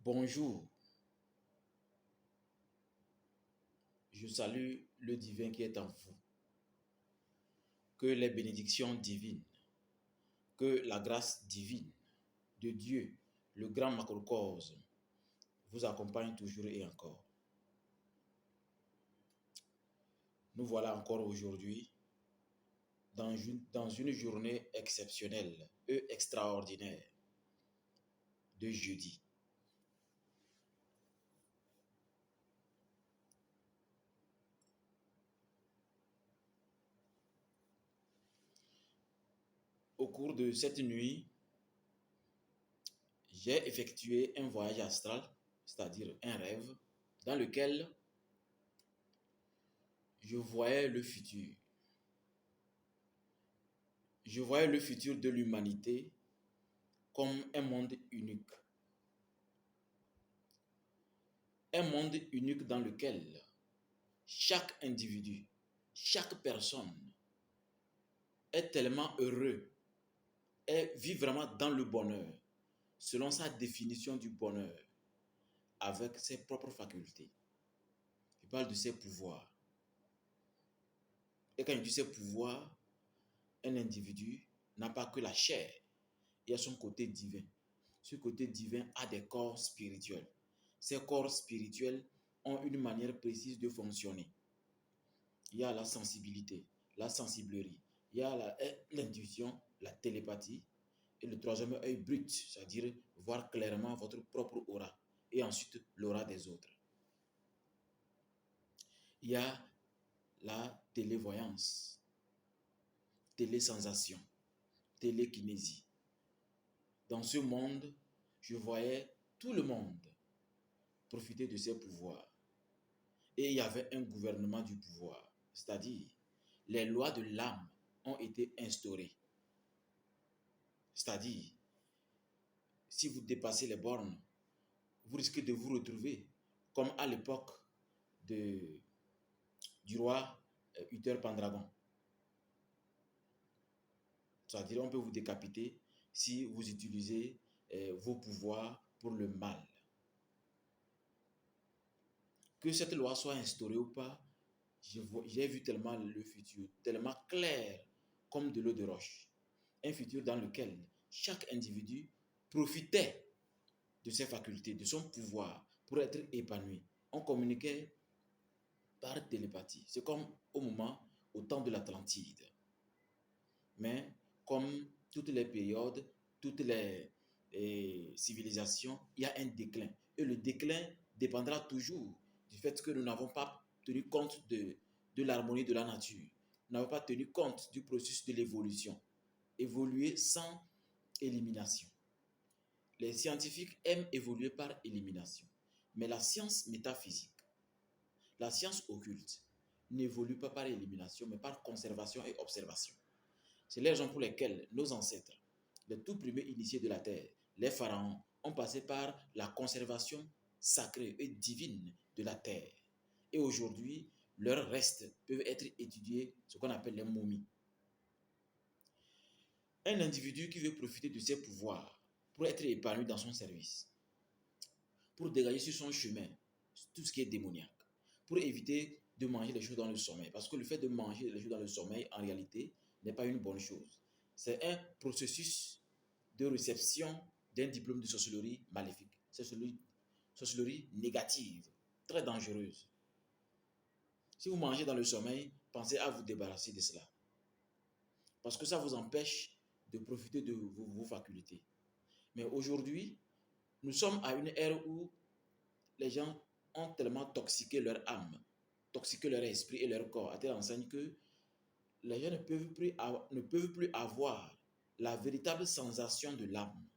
Bonjour, je salue le divin qui est en vous. Que les bénédictions divines, que la grâce divine de Dieu, le grand macrocosme, vous accompagne toujours et encore. Nous voilà encore aujourd'hui dans une journée exceptionnelle et extraordinaire de jeudi. Au cours de cette nuit, j'ai effectué un voyage astral, c'est-à-dire un rêve, dans lequel je voyais le futur. Je voyais le futur de l'humanité comme un monde unique. Un monde unique dans lequel chaque individu, chaque personne est tellement heureux et vit vraiment dans le bonheur, selon sa définition du bonheur, avec ses propres facultés. Il parle de ses pouvoirs. Et quand il dit ses pouvoirs, un individu n'a pas que la chair, il y a son côté divin. Ce côté divin a des corps spirituels. Ces corps spirituels ont une manière précise de fonctionner. Il y a la sensibilité, la sensiblerie, il y a l'intuition, la télépathie, et le troisième œil brut, c'est-à-dire voir clairement votre propre aura, et ensuite l'aura des autres. Il y a la télévoyance, télésensation, télékinésie. Dans ce monde, je voyais tout le monde profiter de ses pouvoirs. Et il y avait un gouvernement du pouvoir, c'est-à-dire les lois de l'âme ont été instaurées. C'est-à-dire, si vous dépassez les bornes, vous risquez de vous retrouver comme à l'époque du roi Uther Pendragon. C'est-à-dire, on peut vous décapiter si vous utilisez vos pouvoirs pour le mal. Que cette loi soit instaurée ou pas, j'ai vu tellement le futur, tellement clair comme de l'eau de roche. Un futur dans lequel chaque individu profitait de ses facultés, de son pouvoir pour être épanoui. On communiquait par télépathie. C'est comme au temps de l'Atlantide. Mais comme toutes les périodes, toutes les civilisations, il y a un déclin. Et le déclin dépendra toujours du fait que nous n'avons pas tenu compte de l'harmonie de la nature. Nous n'avons pas tenu compte du processus de l'évolution. Évoluer sans élimination. Les scientifiques aiment évoluer par élimination. Mais la science métaphysique, la science occulte, n'évolue pas par élimination, mais par conservation et observation. C'est les raisons pour lesquelles nos ancêtres, les tout premiers initiés de la terre, les pharaons, ont passé par la conservation sacrée et divine de la terre. Et aujourd'hui, leurs restes peuvent être étudiés, ce qu'on appelle les momies. Un individu qui veut profiter de ses pouvoirs pour être épanoui dans son service, pour dégager sur son chemin tout ce qui est démoniaque, pour éviter de manger les choses dans le sommeil. Parce que le fait de manger les choses dans le sommeil, en réalité, n'est pas une bonne chose. C'est un processus de réception d'un diplôme de sorcellerie maléfique. Sorcellerie négative, très dangereuse. Si vous mangez dans le sommeil, pensez à vous débarrasser de cela. Parce que ça vous empêche de profiter de vos facultés. Mais aujourd'hui, nous sommes à une ère où les gens ont tellement toxiqué leur âme, toxiqué leur esprit et leur corps, à telle enseigne que les gens ne peuvent plus avoir la véritable sensation de l'âme,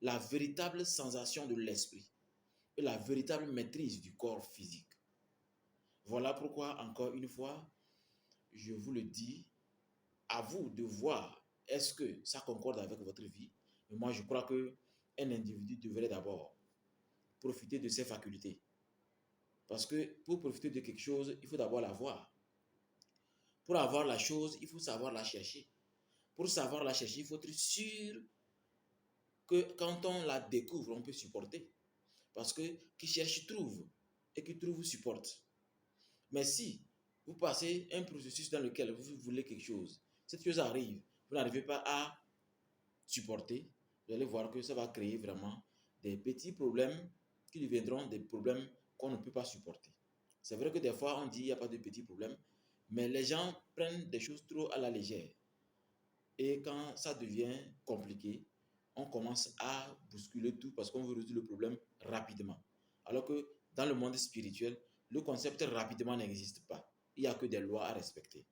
la véritable sensation de l'esprit et la véritable maîtrise du corps physique. Voilà pourquoi, encore une fois, je vous le dis, à vous de voir est-ce que ça concorde avec votre vie. Et moi, je crois qu'un individu devrait d'abord profiter de ses facultés. Parce que pour profiter de quelque chose, il faut d'abord la voir. Pour avoir la chose, il faut savoir la chercher. Pour savoir la chercher, il faut être sûr que quand on la découvre, on peut supporter. Parce que qui cherche trouve, et qui trouve supporte. Mais si vous passez un processus dans lequel vous voulez quelque chose, cette chose arrive, vous n'arrivez pas à supporter, vous allez voir que ça va créer vraiment des petits problèmes qui deviendront des problèmes qu'on ne peut pas supporter. C'est vrai que des fois, on dit qu'il n'y a pas de petits problèmes, mais les gens prennent des choses trop à la légère. Et quand ça devient compliqué, on commence à bousculer tout parce qu'on veut résoudre le problème rapidement. Alors que dans le monde spirituel, le concept rapidement n'existe pas. Il n'y a que des lois à respecter.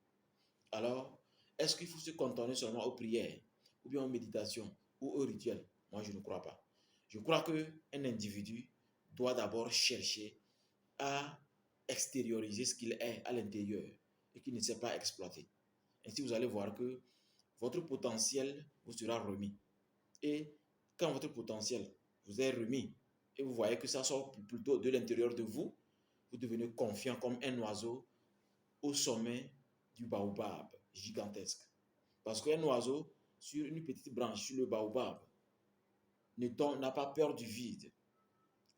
Alors, est-ce qu'il faut se contenter seulement aux prières, ou bien aux méditations, ou aux rituels? Moi, je ne crois pas. Je crois qu'un individu doit d'abord chercher à extérioriser ce qu'il est à l'intérieur et qu'il ne sait pas exploiter. Ainsi, vous allez voir que votre potentiel vous sera remis. Et quand votre potentiel vous est remis et vous voyez que ça sort plutôt de l'intérieur de vous, vous devenez confiant comme un oiseau au sommet du baobab gigantesque. Parce qu'un oiseau sur une petite branche, sur le baobab, n'a pas peur du vide.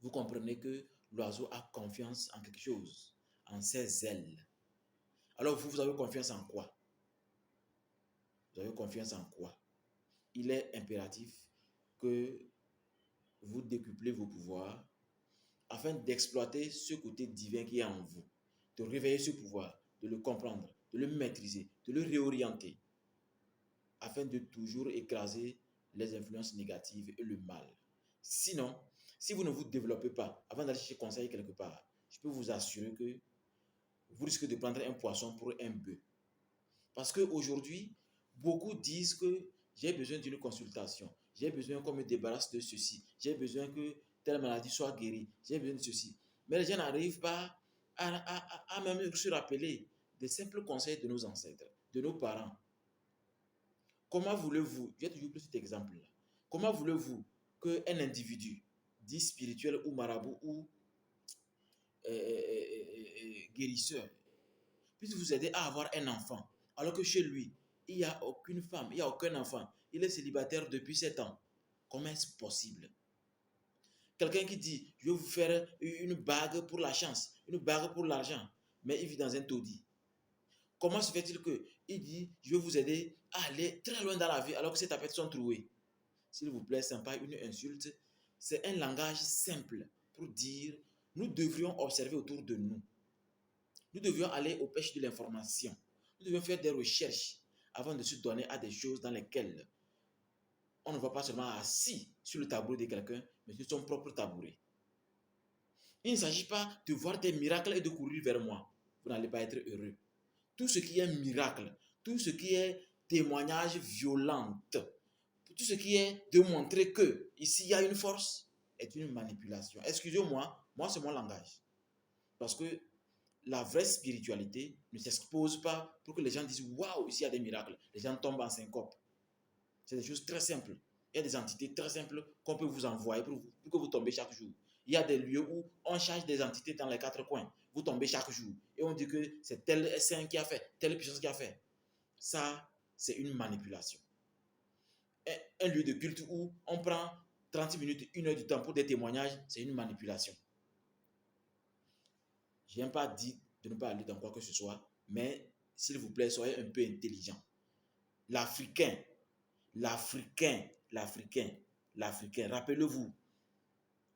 Vous comprenez que l'oiseau a confiance en quelque chose, en ses ailes. Alors vous avez confiance en quoi? Vous avez confiance en quoi? Il est impératif que vous décuplez vos pouvoirs afin d'exploiter ce côté divin qui est en vous, de réveiller ce pouvoir, de le comprendre, de le maîtriser, de le réorienter, afin de toujours écraser les influences négatives et le mal. Sinon, si vous ne vous développez pas, avant d'aller chercher conseil quelque part, je peux vous assurer que vous risquez de prendre un poisson pour un bœuf. Parce qu'aujourd'hui, beaucoup disent que j'ai besoin d'une consultation, j'ai besoin qu'on me débarrasse de ceci, j'ai besoin que telle maladie soit guérie, j'ai besoin de ceci. Mais les gens n'arrivent pas à même se rappeler des simples conseils de nos ancêtres, de nos parents. Comment voulez-vous, j'ai toujours pris cet exemple-là, comment voulez-vous qu'un individu, dit spirituel ou marabout ou guérisseur, puisse vous aider à avoir un enfant, alors que chez lui, il n'y a aucune femme, il n'y a aucun enfant, il est célibataire depuis 7 ans. Comment est-ce possible? Quelqu'un qui dit, je vais vous faire une bague pour la chance, une bague pour l'argent, mais il vit dans un taudis. Comment se fait-il qu'il dit, je vais vous aider à aller très loin dans la vie, alors que ces tapettes sont trouées? S'il vous plaît, ce n'est pas une insulte, c'est un langage simple pour dire, nous devrions observer autour de nous. Nous devions aller au pêche de l'information. Nous devions faire des recherches avant de se donner à des choses dans lesquelles on ne va pas seulement assis sur le tabouret de quelqu'un, mais sur son propre tabouret. Il ne s'agit pas de voir des miracles et de courir vers moi. Vous n'allez pas être heureux. Tout ce qui est miracle, tout ce qui est témoignage violent, tout ce qui est de montrer que ici il y a une force, est une manipulation. Excusez-moi, moi c'est mon langage. Parce que la vraie spiritualité ne s'expose pas pour que les gens disent waouh, ici il y a des miracles. Les gens tombent en syncope. C'est des choses très simples. Il y a des entités très simples qu'on peut vous envoyer pour que vous tombiez chaque jour. Il y a des lieux où on charge des entités dans les 4 coins. Vous tombez chaque jour. Et on dit que c'est tel saint qui a fait, telle puissance qui a fait. Ça, c'est une manipulation. Un lieu de culte où on prend 30 minutes, 1 heure du temps pour des témoignages, c'est une manipulation. Je n'ai pas dit de ne pas aller dans quoi que ce soit, mais s'il vous plaît, soyez un peu intelligent. L'Africain, l'Africain, l'Africain, l'Africain, rappelez-vous,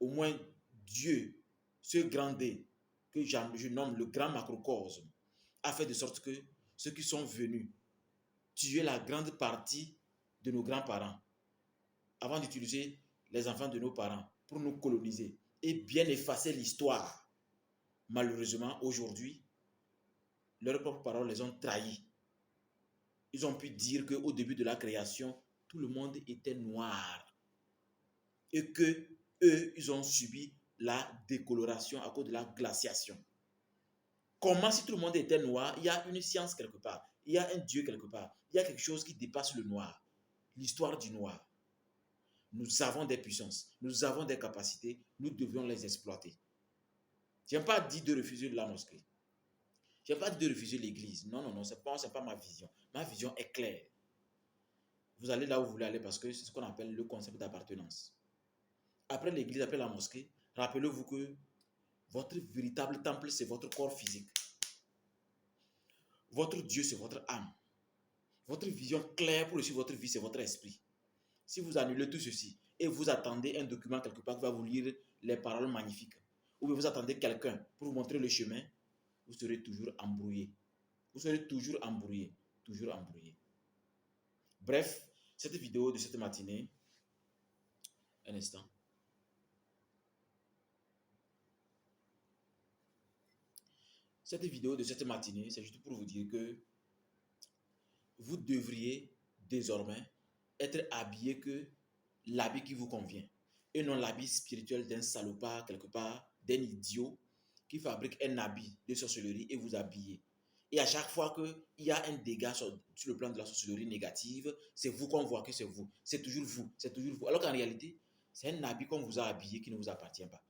au moins Dieu, ce grand D, que je nomme le grand macrocosme, a fait de sorte que ceux qui sont venus tuer la grande partie de nos grands-parents, avant d'utiliser les enfants de nos parents pour nous coloniser et bien effacer l'histoire. Malheureusement, aujourd'hui, leurs propres paroles les ont trahis. Ils ont pu dire qu'au début de la création, tout le monde était noir. Et que eux, ils ont subi la décoloration à cause de la glaciation. Comment si tout le monde était noir, il y a une science quelque part, il y a un Dieu quelque part, il y a quelque chose qui dépasse le noir, l'histoire du noir. Nous avons des puissances, nous avons des capacités, nous devions les exploiter. Je n'ai pas dit de refuser la mosquée. Je n'ai pas dit de refuser l'église. Non, non, non, ce n'est pas ma vision. Ma vision est claire. Vous allez là où vous voulez aller parce que c'est ce qu'on appelle le concept d'appartenance. Après l'église, après la mosquée, Rappelez-vous que votre véritable temple, c'est votre corps physique. Votre Dieu, c'est votre âme. Votre vision claire pour suivre votre vie, c'est votre esprit. Si vous annulez tout ceci et vous attendez un document quelque part qui va vous lire les paroles magnifiques, ou bien vous attendez quelqu'un pour vous montrer le chemin, vous serez toujours embrouillé. Vous serez toujours embrouillé. Toujours embrouillé. Bref, cette vidéo de cette matinée, un instant. Cette vidéo de cette matinée, c'est juste pour vous dire que vous devriez désormais être habillé que l'habit qui vous convient et non l'habit spirituel d'un salopard quelque part, d'un idiot qui fabrique un habit de sorcellerie et vous habillez. Et à chaque fois qu'il y a un dégât sur le plan de la sorcellerie négative, c'est vous qu'on voit que c'est vous. C'est toujours vous. C'est toujours vous. Alors qu'en réalité, c'est un habit qu'on vous a habillé qui ne vous appartient pas.